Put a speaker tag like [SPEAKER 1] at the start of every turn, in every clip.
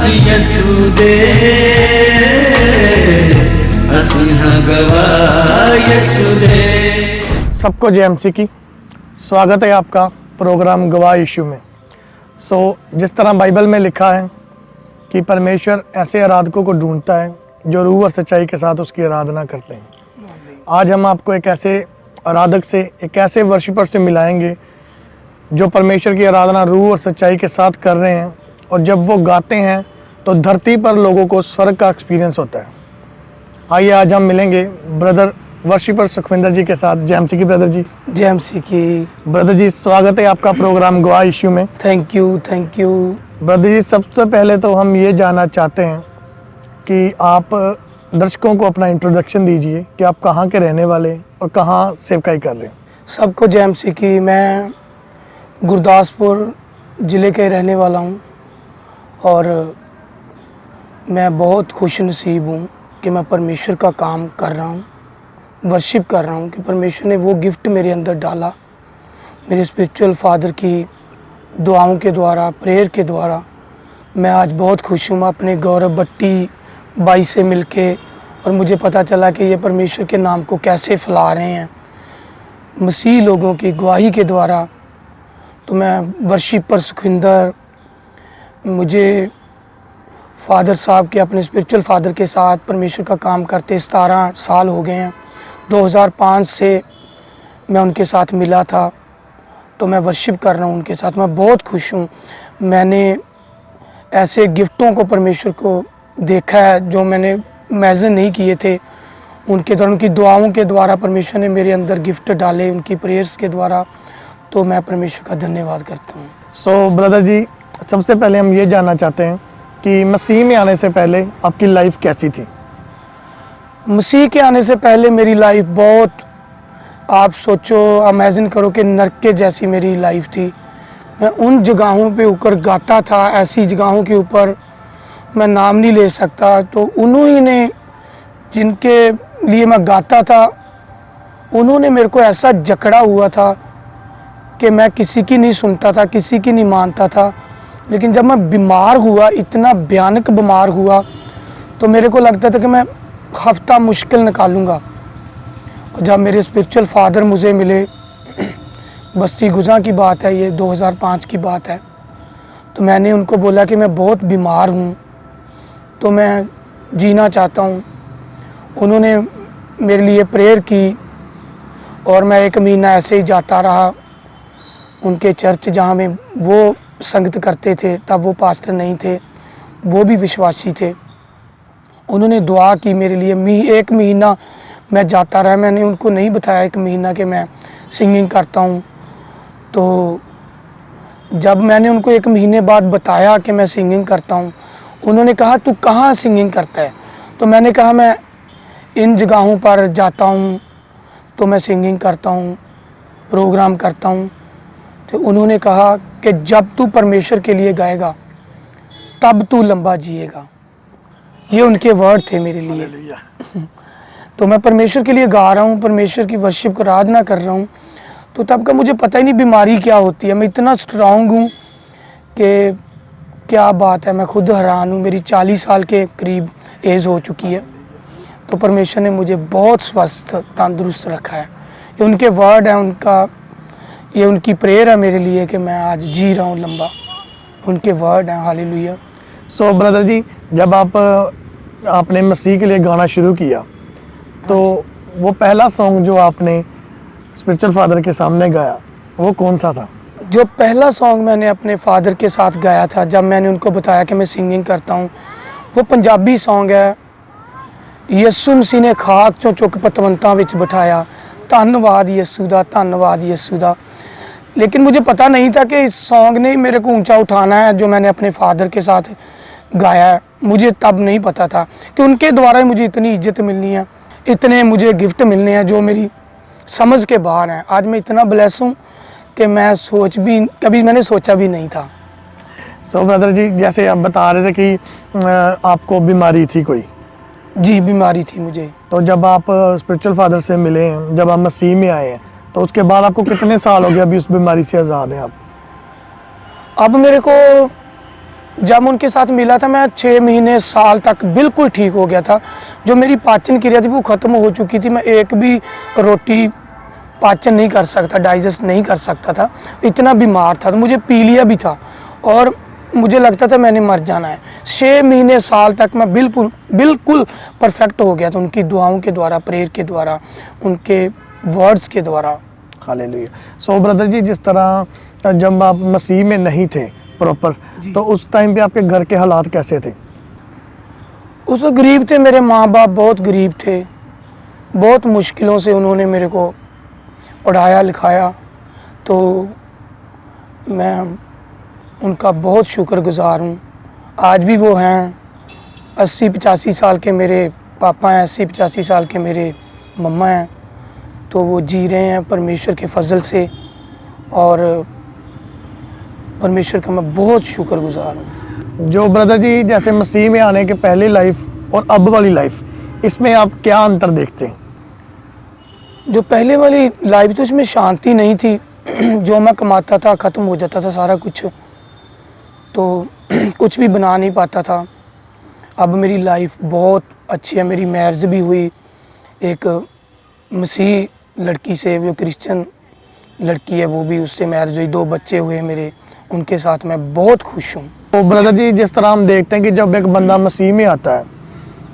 [SPEAKER 1] यसु दे असिंह गवाह यसु दे।
[SPEAKER 2] सबको जय मसीह की। स्वागत है आपका प्रोग्राम गवाह यीशु में। जिस तरह बाइबल में लिखा है कि परमेश्वर ऐसे आराधकों को ढूंढता है जो रूह और सच्चाई के साथ उसकी आराधना करते हैं। आज हम आपको एक ऐसे आराधक से, एक ऐसे वर्शिपर से मिलाएंगे जो परमेश्वर की आराधना रूह और सच्चाई के साथ कर रहे हैं, और जब वो गाते हैं तो धरती पर लोगों को स्वर्ग का एक्सपीरियंस होता है। आइए आज हम मिलेंगे ब्रदर वर्शिपर सुखविंदर जी के साथ। जय मसीह की ब्रदर जी।
[SPEAKER 3] जय मसीह की।
[SPEAKER 2] ब्रदर जी स्वागत है आपका प्रोग्राम गवाह यीशु में।
[SPEAKER 3] Thank you.
[SPEAKER 2] ब्रदर जी सबसे पहले तो हम ये जानना चाहते हैं कि आप दर्शकों को अपना इंट्रोडक्शन दीजिए कि आप कहाँ के रहने वाले और कहाँ सेवकाई कर रहे हैं।
[SPEAKER 3] सबको जय मसीह की। मैं गुरदासपुर ज़िले के रहने वाला हूँ और मैं बहुत खुश नसीब हूँ कि मैं परमेश्वर का काम कर रहा हूँ, वर्शिप कर रहा हूँ कि परमेश्वर ने वो गिफ्ट मेरे अंदर डाला। मेरे स्पिरिचुअल फादर की दुआओं के द्वारा, प्रेयर के द्वारा मैं आज बहुत खुश हूँ। मैं अपने गौरव भट्टी भाई से मिलके और मुझे पता चला कि ये परमेश्वर के नाम को कैसे फैला रहे हैं मसीह लोगों की गवाही के द्वारा। तो मैं वर्शिपर सुखविंदर, मुझे फादर साहब के, अपने स्पिरिचुअल फादर के साथ परमेश्वर का काम करते 17 साल हो गए हैं। 2005 से मैं उनके साथ मिला था, तो मैं वर्शिप कर रहा हूँ उनके साथ। मैं बहुत खुश हूँ। मैंने ऐसे गिफ्टों को परमेश्वर को देखा है जो मैंने इमेजिन नहीं किए थे। उनके द्वारा, उनकी दुआओं के द्वारा परमेश्वर ने मेरे अंदर गिफ्ट डाले, उनकी प्रेयर्स के द्वारा। तो मैं परमेश्वर का धन्यवाद करता हूँ।
[SPEAKER 2] ब्रदर जी सबसे पहले हम ये जानना चाहते हैं कि मसीह में आने से पहले आपकी लाइफ कैसी थी।
[SPEAKER 3] मसीह के आने से पहले मेरी लाइफ बहुत, आप सोचो, इमेजिन करो कि नरक के जैसी मेरी लाइफ थी। मैं उन जगहों पे ऊपर गाता था, ऐसी जगहों के ऊपर मैं नाम नहीं ले सकता। तो उन्होंने ने जिनके लिए मैं गाता था, उन्होंने मेरे को ऐसा जकड़ा हुआ था कि मैं किसी की नहीं सुनता था, किसी की नहीं मानता था। लेकिन जब मैं बीमार हुआ, इतना भयानक बीमार हुआ, तो मेरे को लगता था कि मैं हफ्ता मुश्किल निकालूंगा। और जब मेरे स्पिरिचुअल फादर मुझे मिले, बस्ती गुजा की बात है, ये 2005 की बात है, तो मैंने उनको बोला कि मैं बहुत बीमार हूँ, तो मैं जीना चाहता हूँ। उन्होंने मेरे लिए प्रेयर की और मैं 1 महीना ऐसे ही जाता रहा उनके चर्च जहाँ में वो संगत करते थे। तब वो पास्टर नहीं थे, वो भी विश्वासी थे। उन्होंने दुआ की मेरे लिए। 1 महीना मैं जाता रहा। मैंने उनको नहीं बताया 1 महीना कि मैं सिंगिंग करता हूँ। तो जब मैंने उनको 1 महीने बाद बताया कि मैं सिंगिंग करता हूँ, उन्होंने कहा तू कहाँ सिंगिंग करता है। तो मैंने कहा मैं इन जगहों पर जाता हूँ, तो मैं सिंगिंग करता हूँ, प्रोग्राम करता हूँ। तो उन्होंने कहा कि जब तू परमेश्वर के लिए गाएगा तब तू लंबा जिएगा। ये उनके वर्ड थे मेरे लिए। तो मैं परमेश्वर के लिए गा रहा हूँ, परमेश्वर की वर्शिप को आराधना कर रहा हूँ। तो तब का मुझे पता ही नहीं बीमारी क्या होती है। मैं इतना स्ट्रांग हूँ कि क्या बात है, मैं खुद हैरान हूँ। मेरी 40 साल के करीब एज हो चुकी है। तो परमेश्वर ने मुझे बहुत स्वस्थ, तंदुरुस्त रखा है। ये उनके वर्ड हैं, ये उनकी प्रेयर है मेरे लिए कि मैं आज जी रहा हूँ लंबा। उनके वर्ड हैं। हालेलुया।
[SPEAKER 2] ब्रदर जी जब आपने मसीह के लिए गाना शुरू किया, तो वो पहला सॉन्ग जो आपने स्पिरिचुअल फादर के सामने गाया वो कौन सा था?
[SPEAKER 3] जो पहला सॉन्ग मैंने अपने फादर के साथ गाया था, जब मैंने उनको बताया कि मैं सिंगिंग करता हूँ, वो पंजाबी सॉन्ग है। यसू मसीह ने खाक चों चुक पतवंतां विच बिठाया, धन्नवाद यसू दा, धन्नवाद यसू दा। लेकिन मुझे पता नहीं था कि इस सॉन्ग ने मेरे को ऊंचा उठाना है, जो मैंने अपने फादर के साथ गाया है। मुझे तब नहीं पता था कि उनके द्वारा ही मुझे इतनी इज्जत मिलनी है, इतने मुझे गिफ्ट मिलने हैं जो मेरी समझ के बाहर हैं। आज मैं इतना ब्लेस हूँ कि मैं कभी मैंने सोचा भी नहीं था।
[SPEAKER 2] ब्रदर जी जैसे आप बता रहे थे कि आपको बीमारी थी कोई।
[SPEAKER 3] जी बीमारी थी मुझे।
[SPEAKER 2] तो जब आप स्पिरिचुअल फादर से मिले हैं, जब आप मसीह में आए हैं, तो उसके बाद आपको कितने साल हो गए अभी उस बीमारी से आज़ाद हैं आप?
[SPEAKER 3] अब मेरे को जब उनके साथ मिला था मैं 6 महीने साल तक बिल्कुल ठीक हो गया था। जो मेरी पाचन क्रिया थी वो ख़त्म हो चुकी थी, मैं एक भी रोटी पाचन नहीं कर सकता, डाइजेस्ट नहीं कर सकता था, इतना बीमार था। तो मुझे पीलिया भी था और मुझे लगता था मैंने मर जाना है। 6 महीने साल तक मैं बिल्कुल बिल्कुल परफेक्ट हो गया था उनकी दुआओं के द्वारा, प्रेयर के द्वारा, उनके वर्ड्स के द्वारा।
[SPEAKER 2] हालेलुया। सो ब्रदर जी, जिस तरह जब आप मसीह में नहीं थे प्रॉपर, तो उस टाइम पे आपके घर के हालात कैसे थे?
[SPEAKER 3] उस वक्त गरीब थे, मेरे माँ बाप बहुत गरीब थे, बहुत मुश्किलों से उन्होंने मेरे को पढ़ाया लिखाया। तो मैं उनका बहुत शुक्रगुजार हूँ। आज भी वो हैं, 80-85 साल के मेरे पापा हैं, 80-85 साल के मेरे मम्मा हैं। तो वो जी रहे हैं परमेश्वर के फजल से, और परमेश्वर का मैं बहुत शुक्रगुजार हूँ।
[SPEAKER 2] जो ब्रदर जी, जैसे मसीह में आने के पहले लाइफ और अब वाली लाइफ, इसमें आप क्या अंतर देखते हैं?
[SPEAKER 3] जो पहले वाली लाइफ तो उसमें शांति नहीं थी। जो मैं कमाता था ख़त्म हो जाता था सारा कुछ, तो कुछ भी बना नहीं पाता था। अब मेरी लाइफ बहुत अच्छी है। मेरी मैरिज भी हुई एक मसीह लड़की से, वो क्रिश्चियन लड़की है, वो भी, उससे मैरिज हुई, 2 बच्चे हुए मेरे, उनके साथ मैं बहुत खुश हूँ।
[SPEAKER 2] तो ब्रदर जी, जिस तरह हम देखते हैं कि जब एक बंदा मसीह में आता है,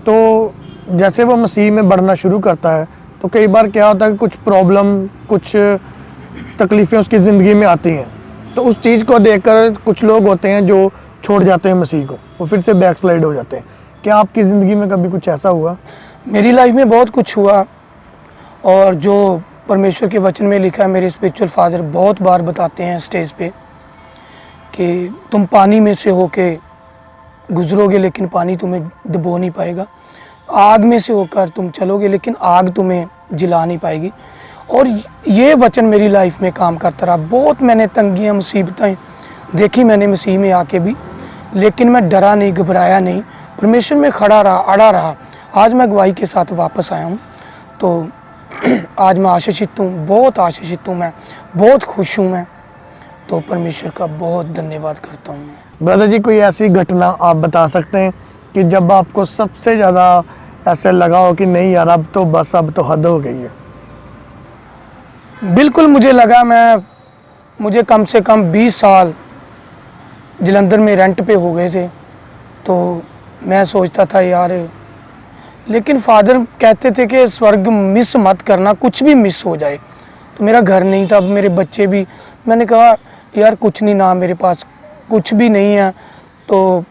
[SPEAKER 2] तो जैसे वो मसीह में बढ़ना शुरू करता है, तो कई बार क्या होता है कि कुछ प्रॉब्लम, कुछ तकलीफ़ें उसकी ज़िंदगी में आती हैं। तो उस चीज़ को देखकर कुछ लोग होते हैं जो छोड़ जाते हैं मसीह को, वो फिर से बैकस्लाइड हो जाते हैं। क्या आपकी ज़िंदगी में कभी कुछ ऐसा हुआ?
[SPEAKER 3] मेरी लाइफ में बहुत कुछ हुआ, और जो परमेश्वर के वचन में लिखा है, मेरे स्पिरिचुअल फादर बहुत बार बताते हैं स्टेज पे कि तुम पानी में से होके गुजरोगे लेकिन पानी तुम्हें डुबो नहीं पाएगा, आग में से होकर तुम चलोगे लेकिन आग तुम्हें जला नहीं पाएगी। और ये वचन मेरी लाइफ में काम करता रहा। बहुत मैंने तंगियाँ, मुसीबतें देखी मैंने मसीह में आके भी, लेकिन मैं डरा नहीं, घबराया नहीं, परमेश्वर में खड़ा रहा, अड़ा रहा। आज मैं गवाही के साथ वापस आया हूँ। तो आज मैं आशीषित हूँ, बहुत आशीषित हूँ, मैं बहुत खुश हूँ। मैं तो परमेश्वर का बहुत धन्यवाद करता हूँ।
[SPEAKER 2] ब्रदर जी, कोई ऐसी घटना आप बता सकते हैं कि जब आपको सबसे ज़्यादा ऐसे लगा हो कि नहीं यार, अब तो बस, अब तो हद हो गई है?
[SPEAKER 3] बिल्कुल मुझे लगा, मुझे कम से कम 20 साल जलंधर में रेंट पे हो गए थे। तो मैं सोचता था यार, लेकिन फादर कहते थे कि स्वर्ग मिस मत करना, कुछ भी मिस हो जाए। तो मेरा घर नहीं था, अब मेरे बच्चे भी, मैंने कहा यार कुछ नहीं, ना मेरे पास कुछ भी नहीं है। तो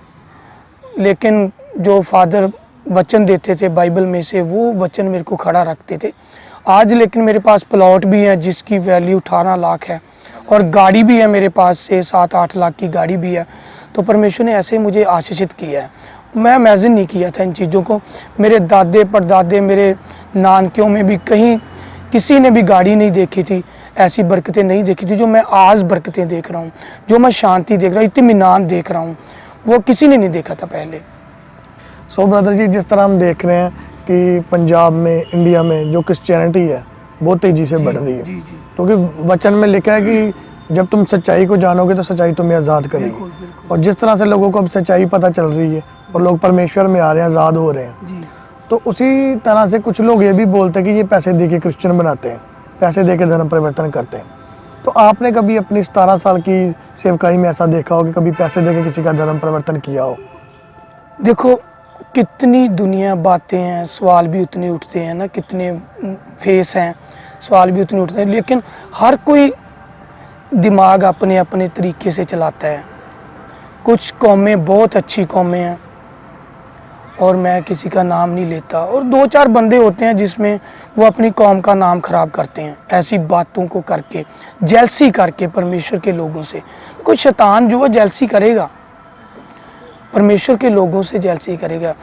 [SPEAKER 3] लेकिन जो फादर वचन देते थे बाइबल में से, वो वचन मेरे को खड़ा रखते थे। आज लेकिन मेरे पास प्लॉट भी है जिसकी वैल्यू 18 लाख है, और गाड़ी भी है मेरे पास से 7-8 लाख की गाड़ी भी है। तो परमेश्वर ने ऐसे मुझे आशीषित किया है। मैं इमेजिन नहीं किया था इन चीज़ों को। मेरे दादे परदादे, मेरे नानकियों में भी कहीं किसी ने भी गाड़ी नहीं देखी थी, ऐसी बरकतें नहीं देखी थी जो मैं आज बरकतें देख रहा हूँ, जो मैं शांति देख रहा हूँ, इत्मीनान देख रहा हूँ, वो किसी ने नहीं देखा था पहले।
[SPEAKER 2] सो ब्रदर जी, जिस तरह हम देख रहे हैं कि पंजाब में, इंडिया में जो क्रिश्चियनिटी है बहुत तेज़ी से बढ़ रही है, क्योंकि वचन में लिखा है कि जब तुम सच्चाई को जानोगे तो सच्चाई तुम्हें आज़ाद करेगी। और जिस तरह से लोगों को अब सच्चाई पता चल रही है और लोग परमेश्वर में आ रहे हैं, आज़ाद हो रहे हैं, तो उसी तरह से कुछ लोग ये भी बोलते हैं कि ये पैसे दे के क्रिश्चियन बनाते हैं, पैसे दे के धर्म परिवर्तन करते हैं। तो आपने कभी अपनी 17 साल की सेवकाई में ऐसा देखा हो कि कभी पैसे दे के किसी का धर्म परिवर्तन किया हो?
[SPEAKER 3] देखो कितनी दुनिया बातें हैं, सवाल भी उतने उठते हैं ना, कितने फेस हैं, सवाल भी उतने उठते हैं, लेकिन हर कोई दिमाग अपने अपने तरीके से चलाता है। कुछ कौमें बहुत अच्छी कौमें हैं, और मैं किसी का नाम नहीं लेता, और 2-4 बंदे होते हैं जिसमें वो अपनी कौम का नाम खराब करते हैं, ऐसी बातों को करके, जेलसी करके परमेश्वर के लोगों से। कोई शैतान जो है जेलसी करेगा, परमेश्वर के लोगों से जेलसी करेगा।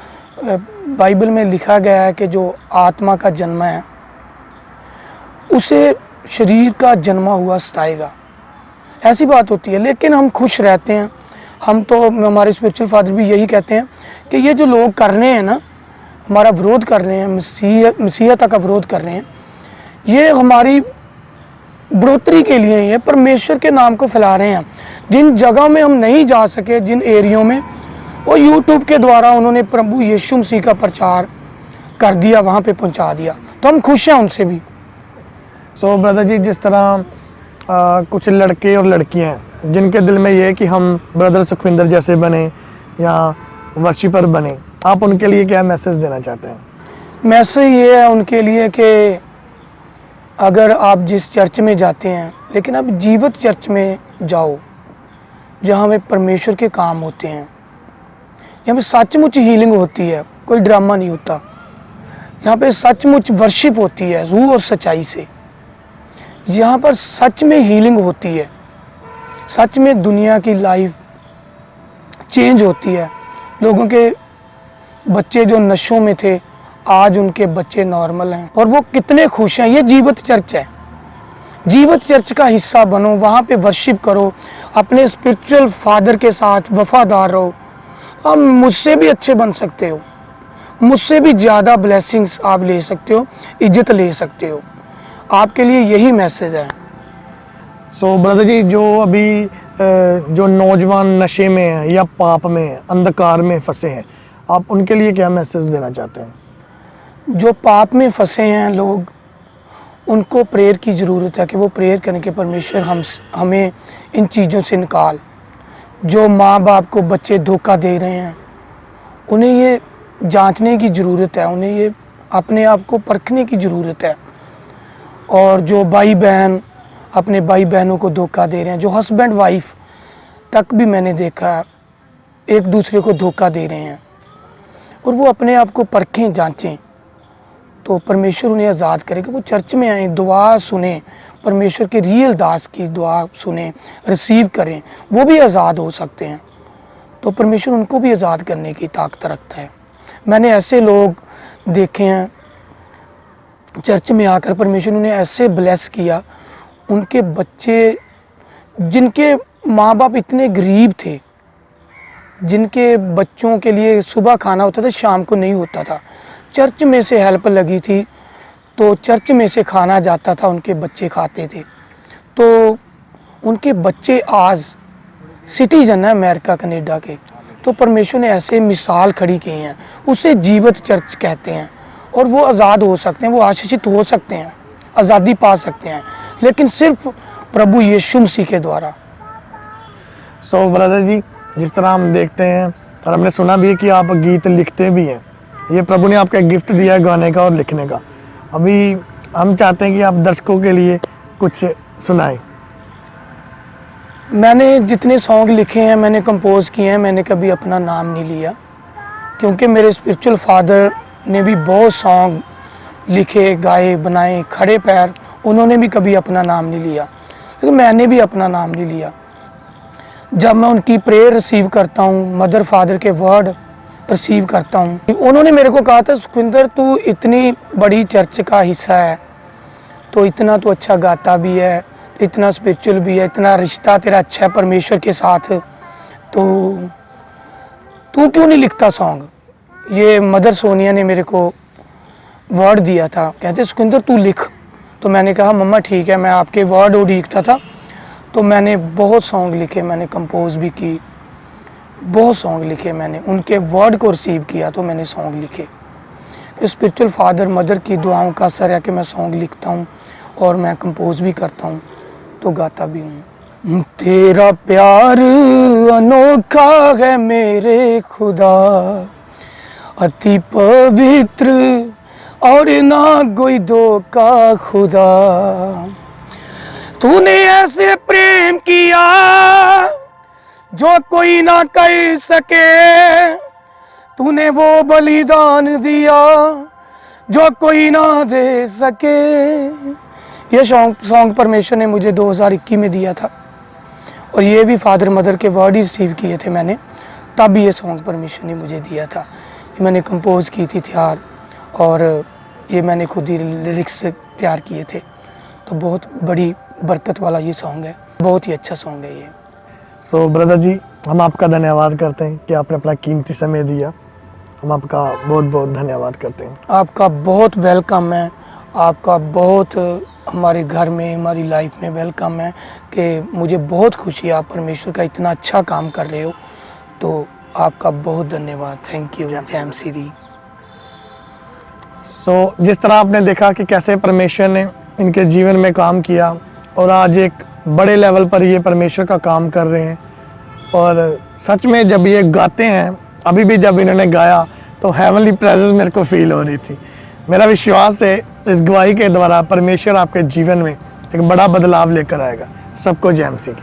[SPEAKER 3] बाइबल में लिखा गया है कि जो आत्मा का जन्म है उसे शरीर का जन्मा हुआ सताएगा, ऐसी बात होती है। लेकिन हम खुश रहते हैं। हम तो, हमारे स्पिरिचुअल फादर भी यही कहते हैं कि ये जो लोग कर रहे हैं ना, हमारा विरोध कर रहे हैं, मसीहता का विरोध कर रहे हैं, ये हमारी बढ़ोतरी के लिए ही है, परमेश्वर के नाम को फैला रहे हैं। जिन जगहों में हम नहीं जा सके, जिन एरियो में, वो यूट्यूब के द्वारा उन्होंने प्रभु यीशु मसीह का प्रचार कर दिया, वहाँ पे पहुँचा दिया, तो हम खुश हैं उनसे भी।
[SPEAKER 2] सो ब्रदर जी, जिस तरह कुछ लड़के और लड़कियां हैं जिनके दिल में ये है कि हम ब्रदर सुखविंदर जैसे बने या वर्शिपर बने, आप उनके लिए क्या मैसेज देना चाहते हैं?
[SPEAKER 3] मैसेज ये है उनके लिए कि अगर आप जिस चर्च में जाते हैं, लेकिन आप जीवित चर्च में जाओ, जहाँ में परमेश्वर के काम होते हैं, यहाँ पे सचमुच हीलिंग होती है, कोई ड्रामा नहीं होता, यहाँ पे सचमुच वर्शिप होती है रूह और सच्चाई से, यहाँ पर सच में हीलिंग होती है, सच में दुनिया की लाइफ चेंज होती है। लोगों के बच्चे जो नशों में थे, आज उनके बच्चे नॉर्मल हैं और वो कितने खुश हैं। ये जीवित चर्च है। जीवित चर्च का हिस्सा बनो, वहाँ पे वर्शिप करो, अपने स्पिरिचुअल फादर के साथ वफादार रहो। आप मुझसे भी अच्छे बन सकते हो, मुझसे भी ज़्यादा ब्लेसिंग्स आप ले सकते हो, इज्जत ले सकते हो। आपके लिए यही मैसेज है।
[SPEAKER 2] सो ब्रदर जी, जो अभी जो नौजवान नशे में हैं या पाप में हैं, अंधकार में फंसे हैं, आप उनके लिए क्या मैसेज देना चाहते हैं?
[SPEAKER 3] जो पाप में फंसे हैं लोग, उनको प्रेयर की ज़रूरत है कि वो प्रेयर करें कि परमेश्वर हमें इन चीज़ों से निकाल। जो माँ बाप को बच्चे धोखा दे रहे हैं, उन्हें ये जांचने की ज़रूरत है, उन्हें ये अपने आप को परखने की ज़रूरत है। और जो भाई बहन अपने भाई बहनों को धोखा दे रहे हैं, जो हस्बैंड वाइफ तक भी मैंने देखा एक दूसरे को धोखा दे रहे हैं, और वो अपने आप को परखें, जांचें, तो परमेश्वर उन्हें आज़ाद करे कि वो चर्च में आएँ, दुआ सुने, परमेश्वर के रियल दास की दुआ सुने, रिसीव करें, वो भी आज़ाद हो सकते हैं। तो परमेश्वर उनको भी आज़ाद करने की ताकत रखता है। मैंने ऐसे लोग देखे हैं चर्च में आकर परमेश्वर ने ऐसे ब्लेस किया, उनके बच्चे, जिनके माँ बाप इतने गरीब थे, जिनके बच्चों के लिए सुबह खाना होता था, शाम को नहीं होता था, चर्च में से हेल्प लगी थी तो चर्च में से खाना जाता था, उनके बच्चे खाते थे। तो उनके बच्चे आज सिटीजन हैं अमेरिका कनाडा के। तो परमेश्वर ने ऐसे मिसाल खड़ी की हैं, उसे जीवित चर्च कहते हैं, और वो आज़ाद हो सकते हैं, वो आशीषित हो सकते हैं, आज़ादी पा सकते हैं, लेकिन सिर्फ प्रभु यीशु मसीह के द्वारा।
[SPEAKER 2] सो ब्रदर जी, जिस तरह हम देखते हैं और हमने सुना भी है कि आप गीत लिखते भी हैं, ये प्रभु ने आपका गिफ्ट दिया है गाने का और लिखने का। अभी हम चाहते हैं कि आप दर्शकों के लिए कुछ सुनाएं।
[SPEAKER 3] मैंने जितने सॉन्ग लिखे हैं, मैंने कंपोज किए हैं, मैंने कभी अपना नाम नहीं लिया, क्योंकि मेरे स्पिरिचुअल फादर ने भी बहुत सॉन्ग लिखे, गाए, बनाए, खड़े पैर, उन्होंने भी कभी अपना नाम नहीं लिया, लेकिन मैंने भी अपना नाम नहीं लिया। जब मैं उनकी प्रेयर रिसीव करता हूँ, मदर फादर के वर्ड रिसीव करता हूँ, उन्होंने मेरे को कहा था, सुखविंदर तू इतनी बड़ी चर्च का हिस्सा है, तो इतना तो अच्छा गाता भी है, इतना स्पिरिचुअल भी है, इतना रिश्ता तेरा अच्छा है परमेश्वर के साथ, तो तू क्यों नहीं लिखता सॉन्ग? ये मदर सोनिया ने मेरे को वर्ड दिया था, कहते सुखविंदर तू लिख। तो मैंने कहा मम्मा ठीक है, मैं आपके वर्ड उड़ीकता था। तो मैंने बहुत सॉन्ग लिखे, मैंने कंपोज भी की, बहुत सॉन्ग लिखे, मैंने उनके वर्ड को रिसीव किया तो मैंने सॉन्ग लिखे। स्पिरिचुअल फादर मदर की दुआओं का असर है कि मैं सॉन्ग लिखता हूँ और मैं कंपोज भी करता हूँ, तो गाता भी हूँ। तेरा प्यार अनोखा है मेरे खुदा, अति पवित्र और ना कोई दो का खुदा, तूने ऐसे प्रेम किया जो कोई ना कर सके, तूने वो बलिदान दिया जो कोई ना दे सके। ये सॉन्ग परमेश्वर ने मुझे 2021 में दिया था, और ये भी फादर मदर के वर्ड ही रिसीव किए थे मैंने, तब ये सॉन्ग परमेश्वर ने मुझे दिया था। ये मैंने कंपोज की थी तैयार, और ये मैंने खुद ही लिरिक्स तैयार किए थे। तो बहुत बड़ी बरकत वाला ये सॉन्ग है, बहुत ही अच्छा सॉन्ग है ये।
[SPEAKER 2] सो ब्रदर जी, हम आपका धन्यवाद करते हैं कि आपने अपना कीमती समय दिया। हम आपका बहुत बहुत धन्यवाद करते हैं।
[SPEAKER 3] आपका बहुत वेलकम है, आपका बहुत हमारे घर में, हमारी लाइफ में वेलकम है, कि मुझे बहुत खुशी है आप परमेश्वर का इतना अच्छा काम कर रहे हो। तो आपका बहुत धन्यवाद। Thank you. जय मसीह दी।
[SPEAKER 2] सो जिस तरह आपने देखा कि कैसे परमेश्वर ने इनके जीवन में काम किया और आज एक बड़े लेवल पर ये परमेश्वर का काम कर रहे हैं। और सच में जब ये गाते हैं, अभी भी जब इन्होंने गाया तो हेवनली प्रेजेंस मेरे को फील हो रही थी। मेरा विश्वास है इस गवाही के द्वारा परमेश्वर आपके जीवन में एक बड़ा बदलाव लेकर आएगा। सबको जय मसीह की।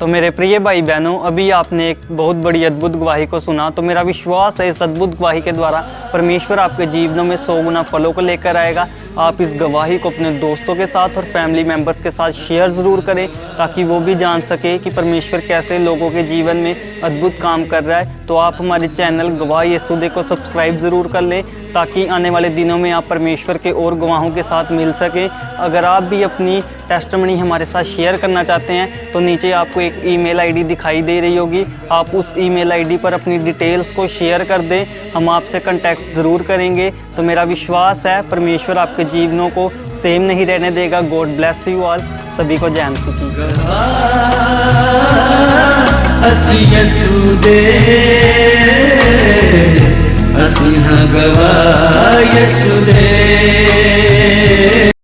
[SPEAKER 4] तो मेरे प्रिय भाई बहनों, अभी आपने एक बहुत बड़ी अद्भुत गवाही को सुना। तो मेरा विश्वास है इस अद्भुत गवाही के द्वारा परमेश्वर आपके जीवनों में 100 गुना फलों को लेकर आएगा। आप इस गवाही को अपने दोस्तों के साथ और फैमिली मेम्बर्स के साथ शेयर ज़रूर करें, ताकि वो भी जान सके कि परमेश्वर कैसे लोगों के जीवन में अद्भुत काम कर रहा है। तो आप हमारे चैनल गवाह यीशु दे को सब्सक्राइब ज़रूर कर लें, ताकि आने वाले दिनों में आप परमेश्वर के और गवाहों के साथ मिल सकें। अगर आप भी अपनी टेस्टमनी हमारे साथ शेयर करना चाहते हैं तो नीचे आपको एक ईमेल आईडी दिखाई दे रही होगी, आप उस ईमेल आईडी पर अपनी डिटेल्स को शेयर कर दें, हम आपसे कांटेक्ट ज़रूर करेंगे। तो मेरा विश्वास है परमेश्वर आपके जीवनों को सेम नहीं रहने देगा। God bless you all. सभी को जय मसीह की।
[SPEAKER 1] ਅਸੀਂ ਯਿਸੂ ਦੇ ਅਸੀਂ ਹਾਂ ਗਵਾਹ ਯਿਸੂ ਦੇ।